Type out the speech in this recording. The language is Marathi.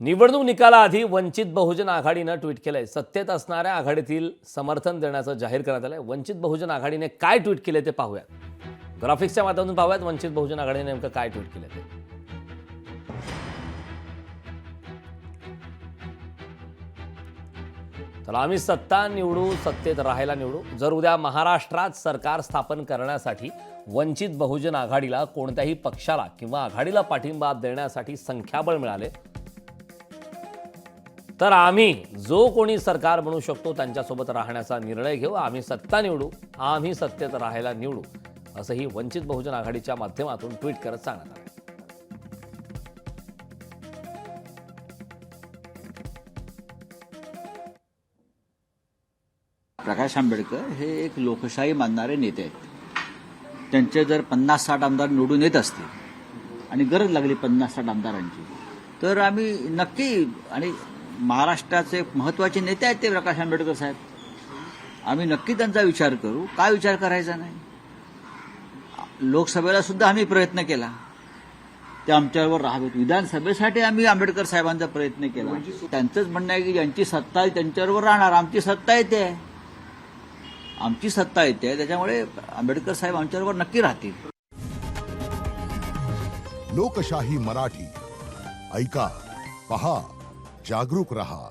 निवडणूक निकालाआधी वंचित बहुजन आघाडीनं ट्विट केलंय. सत्तेत असणाऱ्या आघाडीतील समर्थन देण्याचं जाहीर करण्यात आलंय. वंचित बहुजन आघाडीने काय ट्विट केले ते पाहूयात. ग्राफिक्सच्या माध्यमातून पाहूयात वंचित बहुजन आघाडीने नेमकं काय ट्विट केलं ते. तर आम्ही सत्ता निवडू, सत्तेत राहायला निवडू. जर उद्या महाराष्ट्रात सरकार स्थापन करण्यासाठी वंचित बहुजन आघाडीला कोणत्याही पक्षाला किंवा आघाडीला पाठिंबा देण्यासाठी संख्याबळ मिळाले तर आम्ही जो कोणी सरकार बनू शकतो त्यांच्यासोबत राहण्याचा निर्णय घेऊ. आम्ही सत्ता निवडू, आम्ही सत्तेत राहायला निवडू, असंही वंचित बहुजन आघाडीच्या माध्यमातून ट्विट करत सांगण्यात आलं. प्रकाश आंबेडकर हे एक लोकशाही मानणारे नेते आहेत. त्यांचे जर 50-60 आमदार निवडून येत असतील आणि गरज लागली 50-60 आमदारांची, तर आम्ही नक्की, आणि महाराष्ट्राचे महत्त्वाचे नेते आहेत ते प्रकाश आंबेडकर साहेब, आम्ही नक्की त्यांचा विचार करू. काय विचार करायचा नाही. लोकसभेला सुद्धा आम्ही प्रयत्न केला, ते आमच्याबरोबर राहावेत. विधानसभेसाठी आम्ही आंबेडकर साहेबांचा प्रयत्न केला. त्यांचंच म्हणणं आहे की ज्यांची सत्ता आहे त्यांच्याबरोबर राहणार. आमची सत्ता येते, आमची सत्ता येते, त्याच्यामुळे आंबेडकर साहेब आमच्याबरोबर नक्की राहतील. लोकशाही मराठी ऐका, पहा, जागरूक रहा.